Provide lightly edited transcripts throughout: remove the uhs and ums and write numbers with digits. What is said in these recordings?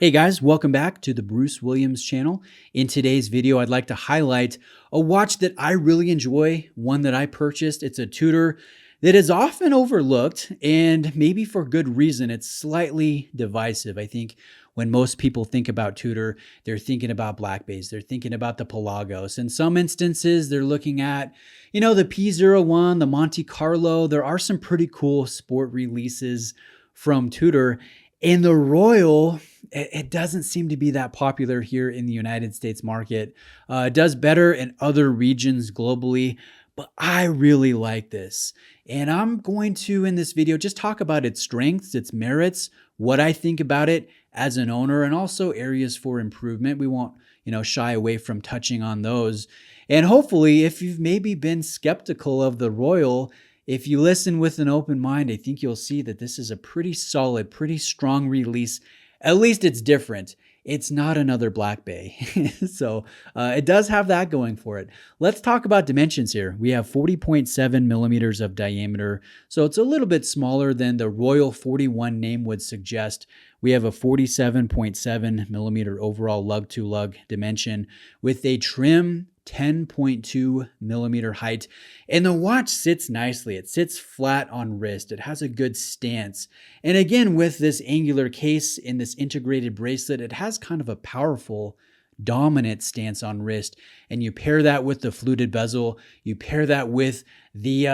Hey guys, welcome back to the Bruce Williams channel. In today's video, I'd like to highlight a watch that I really enjoy, one that I purchased. It's a Tudor that is often overlooked, and maybe for good reason. It's slightly divisive. I think when most people think about Tudor, they're thinking about Black Bays, they're thinking about the Pelagos. In some instances, they're looking at, the P01, the Monte Carlo. There are some pretty cool sport releases from Tudor. And the Royal, it doesn't seem to be that popular here in the United States market. It does better in other regions globally, but I really like this. And I'm going to, in this video, just talk about its strengths, its merits, what I think about it as an owner, and also areas for improvement. We won't, shy away from touching on those. And hopefully, if you've maybe been skeptical of the Royal, if you listen with an open mind, I think you'll see that this is a pretty solid, pretty strong release. At least it's different. It's not another Black Bay. So it does have that going for it. Let's talk about dimensions here. We have 40.7 millimeters of diameter. So it's a little bit smaller than the Royal 41 name would suggest. We have a 47.7 millimeter overall lug-to-lug dimension with a trim 10.2 millimeter height. And the watch sits nicely. It sits flat on wrist. It has a good stance. And again, with this angular case in this integrated bracelet, it has kind of a powerful, dominant stance on wrist. And you pair that with the fluted bezel. You pair that with the,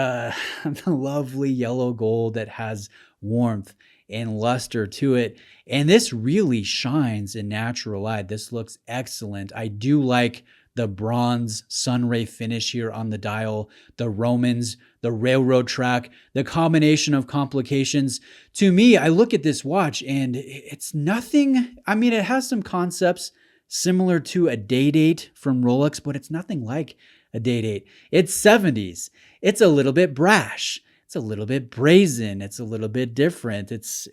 the lovely yellow gold that has warmth and luster to it. And this really shines in natural light. This looks excellent. I do like the bronze sunray finish here on the dial, the Romans, the railroad track, the combination of complications. To me, I look at this watch and it's nothing. I mean, it has some concepts similar to a day-date from Rolex, but it's nothing like a day-date. It's 70s. It's a little bit brash. It's a little bit brazen. It's a little bit different. It's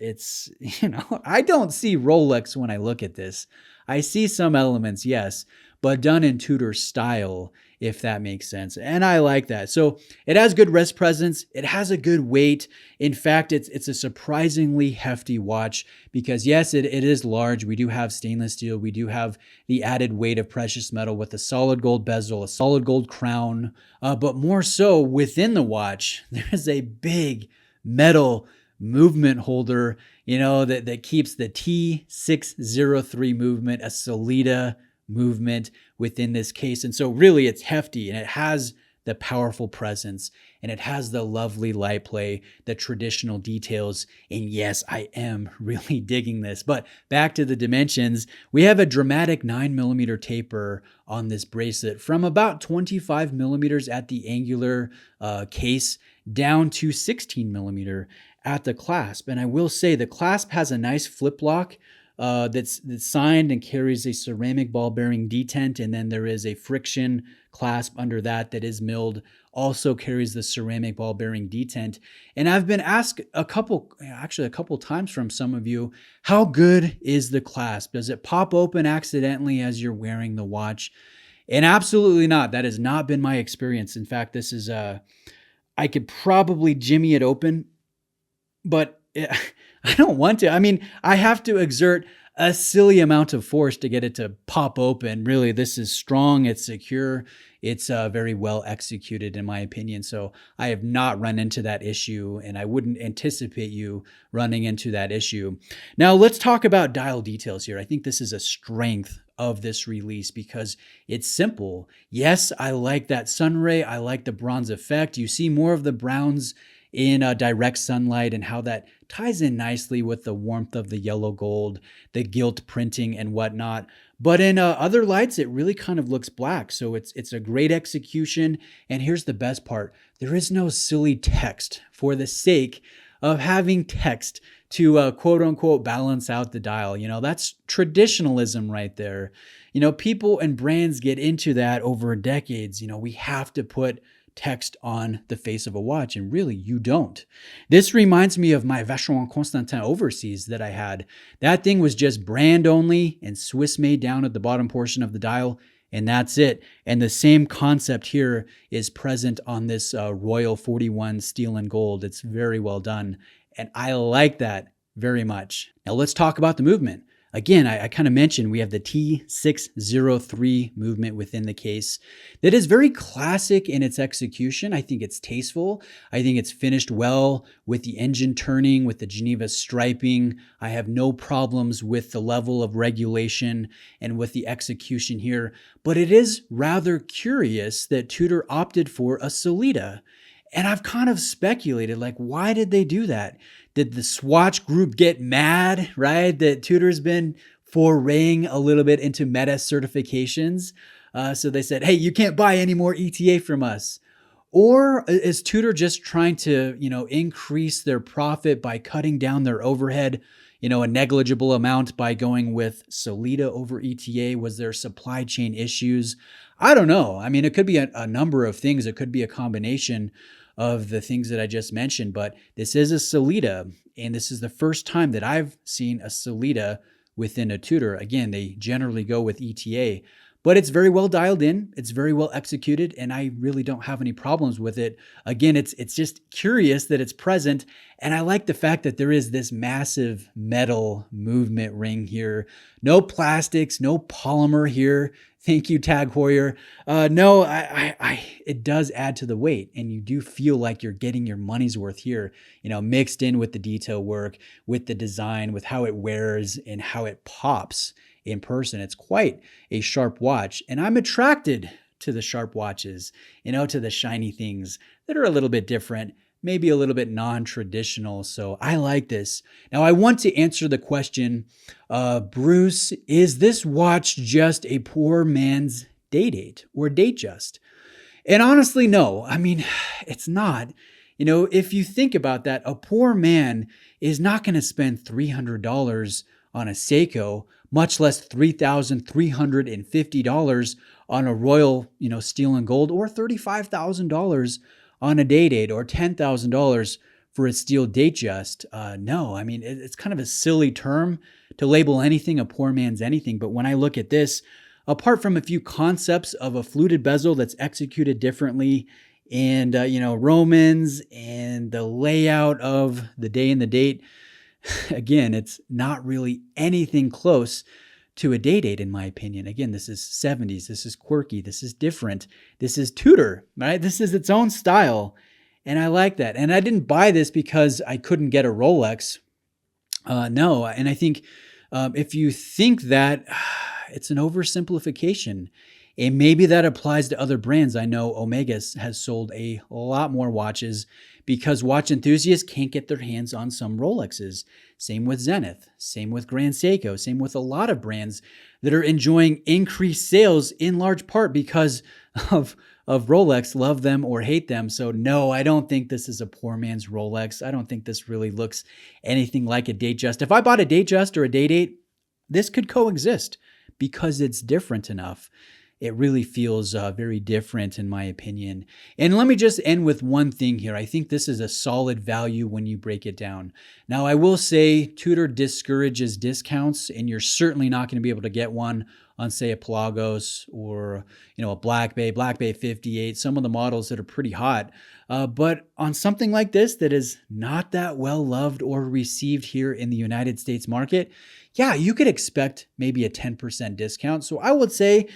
I don't see Rolex when I look at this. I see some elements, yes, but done in Tudor style, if that makes sense. And I like that. So it has good wrist presence. It has a good weight. In fact, it's a surprisingly hefty watch because yes, it is large. We do have stainless steel. We do have the added weight of precious metal with a solid gold bezel, a solid gold crown. But more so within the watch, there's a big metal movement holder, that keeps the T603 movement, a Solida movement within this case. And so really it's hefty and it has the powerful presence and it has the lovely light play, the traditional details. And yes, I am really digging this. But back to the dimensions, we have a dramatic 9 millimeter taper on this bracelet from about 25 millimeters at the angular case down to 16 millimeter at the clasp. And I will say the clasp has a nice flip lock that's signed and carries a ceramic ball bearing detent, and then there is a friction clasp under that is milled, also carries the ceramic ball bearing detent. And I've been asked a couple times from some of you, how good is the clasp? Does it pop open accidentally as you're wearing the watch? And absolutely not. That has not been my experience. In fact, this is I could probably jimmy it open, but I don't want to. I mean, I have to exert a silly amount of force to get it to pop open. Really, this is strong. It's secure. It's very well executed, in my opinion. So I have not run into that issue, and I wouldn't anticipate you running into that issue. Now, let's talk about dial details here. I think this is a strength of this release because it's simple. Yes, I like that sunray. I like the bronze effect. You see more of the browns in direct sunlight and how that ties in nicely with the warmth of the yellow gold, the gilt printing and whatnot. But in other lights, it really kind of looks black. So it's a great execution. And here's the best part. There is no silly text for the sake of having text to quote unquote balance out the dial. That's traditionalism right there. People and brands get into that over decades. We have to put text on the face of a watch, and really you don't. This reminds me of my Vacheron Constantin overseas that I had. That thing was just brand only and Swiss made down at the bottom portion of the dial, and that's it. And the same concept here is present on this Royal 41 steel and gold. It's very well done, and I like that very much. Now let's talk about the movement. Again, I kind of mentioned we have the T603 movement within the case that is very classic in its execution. I think it's tasteful. I think it's finished well with the engine turning, with the Geneva striping. I have no problems with the level of regulation and with the execution here. But it is rather curious that Tudor opted for a Solita. And I've kind of speculated, like, why did they do that? Did the Swatch group get mad, right? That Tudor's been foraying a little bit into meta certifications. So they said, hey, you can't buy any more ETA from us. Or is Tudor just trying to, increase their profit by cutting down their overhead, a negligible amount by going with Solita over ETA? Was there supply chain issues? I don't know. I mean, it could be a number of things. It could be a combination of the things that I just mentioned, but this is a Solita, and this is the first time that I've seen a Solita within a Tudor. Again, they generally go with ETA, but it's very well dialed in. It's very well executed, and I really don't have any problems with it. Again, it's just curious that it's present, and I like the fact that there is this massive metal movement ring here. No plastics, no polymer here. Thank you, Tag Heuer. No, it does add to the weight, and you do feel like you're getting your money's worth here, mixed in with the detail work, with the design, with how it wears and how it pops in person. It's quite a sharp watch, and I'm attracted to the sharp watches, to the shiny things that are a little bit different, maybe a little bit non-traditional. So I like this. Now I want to answer the question, Bruce, is this watch just a poor man's day date or date just? And honestly, no. I mean, it's not. If you think about that, a poor man is not going to spend $300 on a Seiko, much less $3,350 on a Royal, steel and gold, or $35,000 on a day date, or $10,000 for a steel date just. No, I mean, it's kind of a silly term to label anything a poor man's anything. But when I look at this, apart from a few concepts of a fluted bezel that's executed differently, and, Romans and the layout of the day and the date, again, it's not really anything close to a day date, in my opinion. Again, this is 70s. This is quirky. This is different. This is Tudor, right? This is its own style. And I like that. And I didn't buy this because I couldn't get a Rolex. No. And I think if you think that, it's an oversimplification. And maybe that applies to other brands. I know Omega has sold a lot more watches because watch enthusiasts can't get their hands on some Rolexes. Same with Zenith, same with Grand Seiko, same with a lot of brands that are enjoying increased sales in large part because of Rolex, love them or hate them. So no, I don't think this is a poor man's Rolex. I don't think this really looks anything like a date just. If I bought a date just or a day date, this could coexist because it's different enough. It really feels very different in my opinion. And let me just end with one thing here. I think this is a solid value when you break it down. Now, I will say Tudor discourages discounts, and you're certainly not going to be able to get one on, say, a Pelagos or, a Black Bay 58, some of the models that are pretty hot. But on something like this that is not that well loved or received here in the United States market, yeah, you could expect maybe a 10% discount. So I would say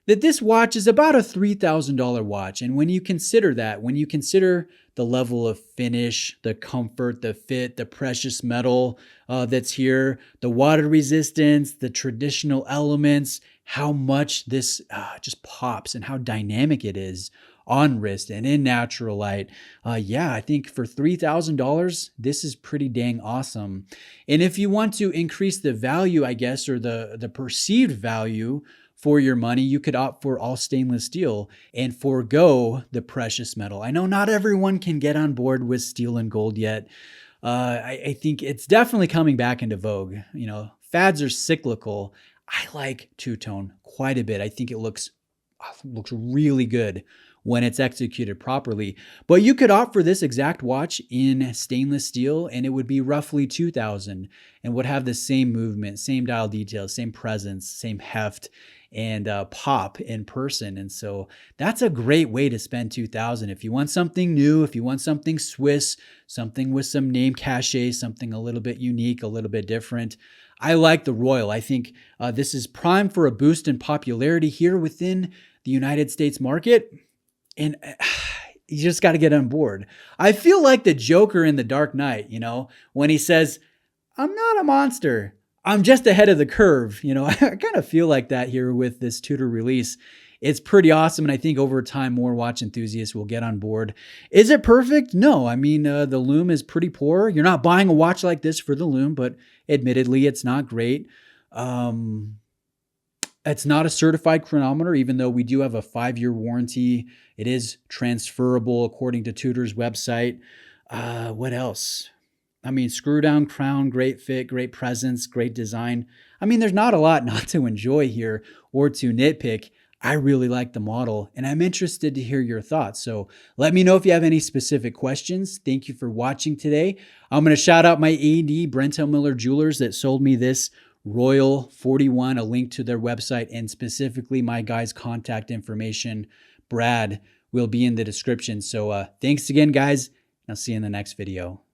that this watch is about a $3,000 watch. And when you consider that, when you consider the level of finish, the comfort, the fit, the precious metal that's here, the water resistance, the traditional elements, how much this just pops and how dynamic it is on wrist and in natural light. Yeah, I think for $3,000, this is pretty dang awesome. And if you want to increase the value, I guess, or the perceived value for your money, you could opt for all stainless steel and forego the precious metal. I know not everyone can get on board with steel and gold yet. I think it's definitely coming back into vogue. Fads are cyclical. I like two-tone quite a bit. I think it looks really good when it's executed properly. But you could opt for this exact watch in stainless steel, and it would be roughly $2,000 and would have the same movement, same dial details, same presence, same heft, and pop in person. And so that's a great way to spend $2,000. If you want something new, if you want something Swiss, something with some name cachet, something a little bit unique, a little bit different, I like the Royal. I think this is prime for a boost in popularity here within the United States market. And you just got to get on board. I feel like the Joker in The Dark Knight, when he says, I'm not a monster, I'm just ahead of the curve. I kind of feel like that here with this Tudor release. It's pretty awesome, and I think over time, more watch enthusiasts will get on board. Is it perfect? No. I mean, the lume is pretty poor. You're not buying a watch like this for the lume, but admittedly, it's not great. It's not a certified chronometer, even though we do have a 5-year warranty. It is transferable according to Tudor's website. What else? I mean, screw down crown, great fit, great presence, great design. I mean, there's not a lot not to enjoy here or to nitpick. I really like the model, and I'm interested to hear your thoughts. So let me know if you have any specific questions. Thank you for watching today. I'm going to shout out my AD, Brent Miller Jewelers, that sold me this Royal 41, a link to their website, and specifically my guy's contact information, Brad, will be in the description. So thanks again, guys, and I'll see you in the next video.